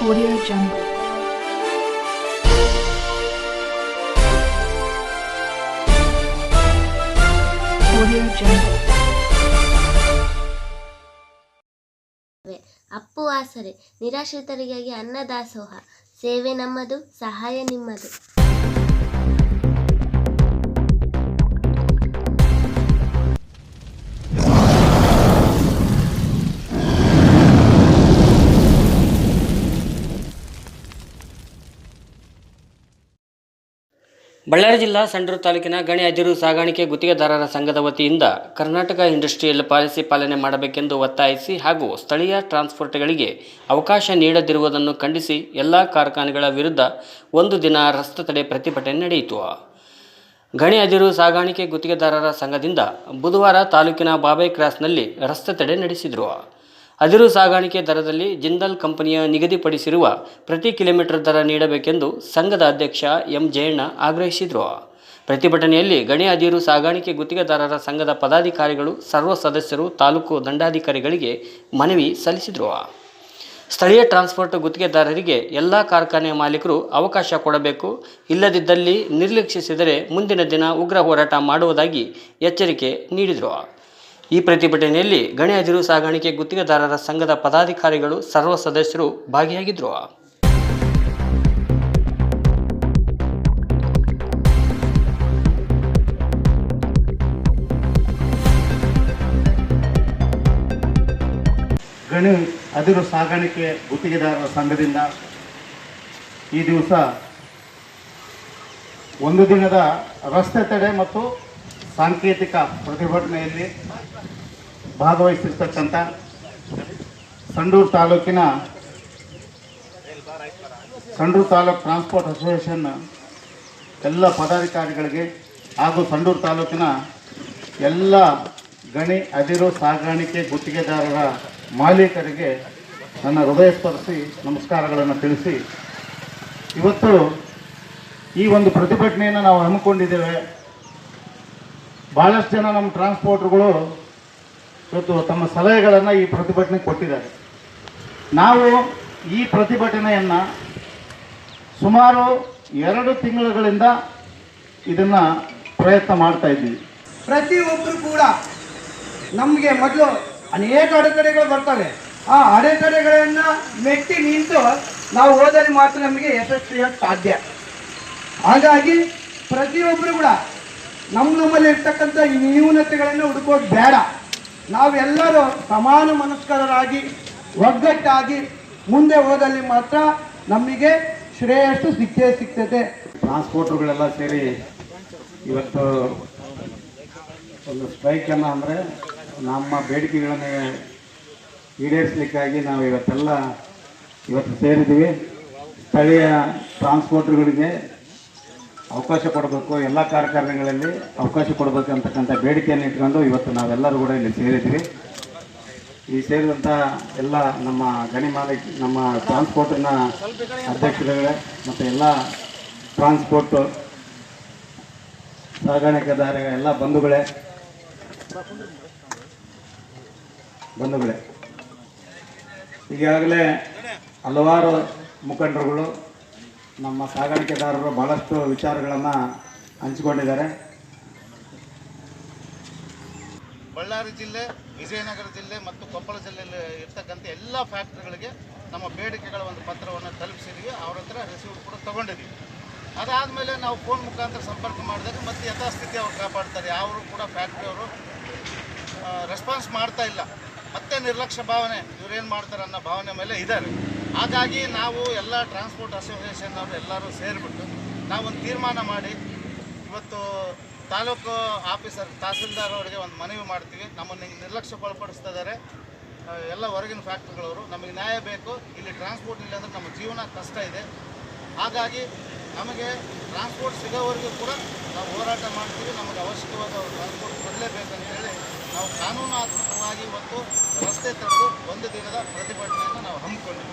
Audio Jungle. Audio Jungle. Appu ಆಸರೆ ನಿರಾಶ್ರಿತರಿಗಾಗಿ ಅನ್ನದಾಸೋಹ ಸೇವೆ ನಮ್ಮದು, ಸಹಾಯ ನಿಮ್ಮದು. ಬಳ್ಳಾರಿ ಜಿಲ್ಲಾ ಸಂಡೂರು ತಾಲೂಕಿನ ಗಣಿ ಅದಿರು ಸಾಗಾಣಿಕೆ ಗುತ್ತಿಗೆದಾರರ ಸಂಘದ ವತಿಯಿಂದ ಕರ್ನಾಟಕ ಇಂಡಸ್ಟ್ರಿಯಲ್ ಪಾಲಿಸಿ ಪಾಲನೆ ಮಾಡಬೇಕೆಂದು ಒತ್ತಾಯಿಸಿ ಹಾಗೂ ಸ್ಥಳೀಯ ಟ್ರಾನ್ಸ್ಪೋರ್ಟ್ಗಳಿಗೆ ಅವಕಾಶ ನೀಡದಿರುವುದನ್ನು ಖಂಡಿಸಿ ಎಲ್ಲ ಕಾರ್ಖಾನೆಗಳ ವಿರುದ್ಧ ಒಂದು ದಿನ ರಸ್ತೆ ತಡೆ ಪ್ರತಿಭಟನೆ ನಡೆಯಿತು. ಗಣಿ ಅದಿರು ಸಾಗಾಣಿಕೆ ಗುತ್ತಿಗೆದಾರರ ಸಂಘದಿಂದ ಬುಧವಾರ ತಾಲೂಕಿನ ಬಾಬೈ ಕ್ರಾಸ್ನಲ್ಲಿ ರಸ್ತೆ ತಡೆ ನಡೆಸಿದರು. ಅದಿರು ಸಾಗಾಣಿಕೆ ದರದಲ್ಲಿ ಜಿಂದಾಲ್ ಕಂಪನಿಯ ನಿಗದಿಪಡಿಸಿರುವ ಪ್ರತಿ ಕಿಲೋಮೀಟರ್ ದರ ನೀಡಬೇಕೆಂದು ಸಂಘದ ಅಧ್ಯಕ್ಷ ಎಂ ಜಯಣ್ಣ ಆಗ್ರಹಿಸಿದರು. ಪ್ರತಿಭಟನೆಯಲ್ಲಿ ಗಣಿ ಅದಿರು ಸಾಗಾಣಿಕೆ ಗುತ್ತಿಗೆದಾರರ ಸಂಘದ ಪದಾಧಿಕಾರಿಗಳು ಸರ್ವ ಸದಸ್ಯರು ತಾಲೂಕು ದಂಡಾಧಿಕಾರಿಗಳಿಗೆ ಮನವಿ ಸಲ್ಲಿಸಿದರು. ಸ್ಥಳೀಯ ಟ್ರಾನ್ಸ್ಪೋರ್ಟ್ ಗುತ್ತಿಗೆದಾರರಿಗೆ ಎಲ್ಲ ಕಾರ್ಖಾನೆ ಮಾಲೀಕರು ಅವಕಾಶ ಕೊಡಬೇಕು, ಇಲ್ಲದಿದ್ದಲ್ಲಿ ನಿರ್ಲಕ್ಷಿಸಿದರೆ ಮುಂದಿನ ದಿನ ಉಗ್ರ ಹೋರಾಟ ಮಾಡುವುದಾಗಿ ಎಚ್ಚರಿಕೆ ನೀಡಿದರು. ಈ ಪ್ರತಿಭಟನೆಯಲ್ಲಿ ಗಣಿ ಅದಿರು ಸಾಗಾಣಿಕೆ ಗುತ್ತಿಗೆದಾರರ ಸಂಘದ ಪದಾಧಿಕಾರಿಗಳು ಸರ್ವ ಸದಸ್ಯರು ಭಾಗಿಯಾಗಿದ್ದರು. ಗಣಿ ಅದಿರು ಸಾಗಾಣಿಕೆ ಗುತ್ತಿಗೆದಾರರ ಸಂಘದಿಂದ ಈ ದಿವಸ ಒಂದು ದಿನದ ರಸ್ತೆ ತಡೆ ಮತ್ತು ಸಾಂಕೇತಿಕ ಪ್ರತಿಭಟನೆಯಲ್ಲಿ ಭಾಗವಹಿಸಿರ್ತಕ್ಕಂಥ ಸಂಡೂರು ತಾಲೂಕು ಟ್ರಾನ್ಸ್ಪೋರ್ಟ್ ಅಸೋಸಿಯೇಷನ್ ಎಲ್ಲ ಪದಾಧಿಕಾರಿಗಳಿಗೆ ಹಾಗೂ ಸಂಡೂರು ತಾಲೂಕಿನ ಎಲ್ಲ ಗಣಿ ಅದಿರು ಸಾಗಾಣಿಕೆ ಗುತ್ತಿಗೆದಾರರ ಮಾಲೀಕರಿಗೆ ನನ್ನ ಹೃದಯ ಸ್ಪರ್ಶಿ ನಮಸ್ಕಾರಗಳನ್ನು ತಿಳಿಸಿ, ಇವತ್ತು ಈ ಒಂದು ಪ್ರತಿಭಟನೆಯನ್ನು ನಾವು ಹಮ್ಮಿಕೊಂಡಿದ್ದೇವೆ. ಭಾಳಷ್ಟು ಜನ ನಮ್ಮ ಟ್ರಾನ್ಸ್ಪೋರ್ಟ್ರುಗಳು ಇವತ್ತು ತಮ್ಮ ಸಲಹೆಗಳನ್ನು ಈ ಪ್ರತಿಭಟನೆ ಕೊಟ್ಟಿದ್ದಾರೆ. ನಾವು ಈ ಪ್ರತಿಭಟನೆಯನ್ನು ಸುಮಾರು 2 ತಿಂಗಳುಗಳಿಂದ ಇದನ್ನು ಪ್ರಯತ್ನ ಮಾಡ್ತಾ ಇದ್ದೀವಿ. ಪ್ರತಿಯೊಬ್ಬರು ಕೂಡ ನಮಗೆ ಮೊದಲು ಅನೇಕ ಅಡೆತಡೆಗಳು ಬರ್ತವೆ. ಆ ಅಡೆತಡೆಗಳನ್ನು ಮೆಟ್ಟಿ ನಿಂತು ನಾವು ಹೋದಲ್ಲಿ ಮಾತ್ರ ನಮಗೆ ಯಶಸ್ವಿಯಾಗಿ ಸಾಧ್ಯ. ಹಾಗಾಗಿ ಪ್ರತಿಯೊಬ್ಬರು ಕೂಡ ನಮ್ಮಲ್ಲಿ ಇರ್ತಕ್ಕಂಥ ಈ ನ್ಯೂನತೆಗಳನ್ನು ಹುಡುಕೋದು ಬೇಡ. ನಾವೆಲ್ಲರೂ ಸಮಾನ ಮನಸ್ಕರಾಗಿ ಒಗ್ಗಟ್ಟಾಗಿ ಮುಂದೆ ಹೋದಲ್ಲಿ ಮಾತ್ರ ನಮಗೆ ಶ್ರೇಯಸ್ಸು ಸಿಗ್ತದೆ. ಟ್ರಾನ್ಸ್ಪೋರ್ಟ್ರುಗಳೆಲ್ಲ ಸೇರಿ ಇವತ್ತು ಒಂದು ಸ್ಟ್ರೈಕನ್ನು ಅಂದರೆ ನಮ್ಮ ಬೇಡಿಕೆಗಳನ್ನು ಈಡೇರಿಸಲಿಕ್ಕಾಗಿ ನಾವು ಇವತ್ತು ಸೇರಿದ್ದೀವಿ. ಸ್ಥಳೀಯ ಟ್ರಾನ್ಸ್ಪೋರ್ಟ್ರುಗಳಿಗೆ ಅವಕಾಶ ಕೊಡಬೇಕು, ಎಲ್ಲ ಕಾರ್ಖಾನೆಗಳಲ್ಲಿ ಅವಕಾಶ ಕೊಡಬೇಕು ಅಂತಕ್ಕಂಥ ಬೇಡಿಕೆಯನ್ನು ಇಟ್ಕೊಂಡು ಇವತ್ತು ನಾವೆಲ್ಲರೂ ಕೂಡ ಇಲ್ಲಿ ಸೇರಿದ್ದೀವಿ. ಈ ಸೇರಿದಂಥ ಎಲ್ಲ ನಮ್ಮ ಗಣಿ ನಮ್ಮ ಟ್ರಾನ್ಸ್ಪೋರ್ಟಿನ ಅಧ್ಯಕ್ಷರುಗಳೇ ಮತ್ತು ಎಲ್ಲ ಟ್ರಾನ್ಸ್ಪೋರ್ಟ್ ಸಾಗಾಣಿಕೆದಾರ ಎಲ್ಲ ಬಂಧುಗಳೇ ಈಗಾಗಲೇ ಹಲವಾರು ಮುಖಂಡರುಗಳು ನಮ್ಮ ಸಾಗಾಣಿಕೆದಾರರು ಭಾಳಷ್ಟು ವಿಚಾರಗಳನ್ನು ಹಂಚಿಕೊಂಡಿದ್ದಾರೆ. ಬಳ್ಳಾರಿ ಜಿಲ್ಲೆ, ವಿಜಯನಗರ ಜಿಲ್ಲೆ ಮತ್ತು ಕೊಪ್ಪಳ ಜಿಲ್ಲೆಯಲ್ಲಿ ಇರ್ತಕ್ಕಂಥ ಎಲ್ಲ ಫ್ಯಾಕ್ಟ್ರಿಗಳಿಗೆ ನಮ್ಮ ಬೇಡಿಕೆಗಳ ಒಂದು ಪತ್ರವನ್ನು ತಲುಪಿಸಿದ್ದೀವಿ. ಅವ್ರ ಹತ್ರ ರಿಸೀವ್ ಕೂಡ ತೊಗೊಂಡಿದ್ದೀವಿ. ಅದಾದಮೇಲೆ ನಾವು ಫೋನ್ ಮುಖಾಂತರ ಸಂಪರ್ಕ ಮಾಡಿದಾಗ ಮತ್ತೆ ಯಥಾಸ್ಥಿತಿ ಅವ್ರು ಕಾಪಾಡ್ತಾರೆ. ಅವರು ಕೂಡ ಫ್ಯಾಕ್ಟ್ರಿಯವರು ರೆಸ್ಪಾನ್ಸ್ ಮಾಡ್ತಾ ಇಲ್ಲ, ಮತ್ತೆ ನಿರ್ಲಕ್ಷ್ಯ ಭಾವನೆ, ಇವರೇನು ಮಾಡ್ತಾರೆ ಅನ್ನೋ ಭಾವನೆ ಮೇಲೆ ಇದ್ದಾರೆ. ಹಾಗಾಗಿ ನಾವು ಎಲ್ಲ ಟ್ರಾನ್ಸ್ಪೋರ್ಟ್ ಅಸೋಸಿಯೇಷನ್ ಅವರು ಎಲ್ಲರೂ ಸೇರಿಬಿಟ್ಟು ನಾವೊಂದು ತೀರ್ಮಾನ ಮಾಡಿ ಇವತ್ತು ತಾಲೂಕು ಆಫೀಸರ್ ತಹಸೀಲ್ದಾರ್ ಅವರಿಗೆ ಒಂದು ಮನವಿ ಮಾಡ್ತೀವಿ. ನಮ್ಮನ್ನು ಹಿಂಗೆ ನಿರ್ಲಕ್ಷ್ಯಕ್ಕೊಳಪಡಿಸ್ತಾ ಇದ್ದಾರೆ ಎಲ್ಲ ಹೊರಗಿನ ಫ್ಯಾಕ್ಟ್ರಿಗಳವರು. ನಮಗೆ ನ್ಯಾಯ ಬೇಕು. ಇಲ್ಲಿ ಟ್ರಾನ್ಸ್ಪೋರ್ಟ್ ಇಲ್ಲ ಅಂದರೆ ನಮ್ಮ ಜೀವನ ಕಷ್ಟ ಇದೆ. ಹಾಗಾಗಿ ನಮಗೆ ಟ್ರಾನ್ಸ್ಪೋರ್ಟ್ ಸಿಗೋವರೆಗೂ ಕೂಡ ನಾವು ಹೋರಾಟ ಮಾಡ್ತೀವಿ. ನಮಗೆ ಅವಶ್ಯಕವಾದ ಟ್ರಾನ್ಸ್ಪೋರ್ಟ್ ಕೊಡಲೇಬೇಕಂತೇಳಿ ನಾವು ಕಾನೂನಾತ್ಮಕವಾಗಿ ಇವತ್ತು ರಸ್ತೆ ತಡೆದು ಒಂದು ದಿನದ ಪ್ರತಿಭಟನೆಯನ್ನು ನಾವು ಹಮ್ಮಿಕೊಂಡಿದ್ದೀವಿ.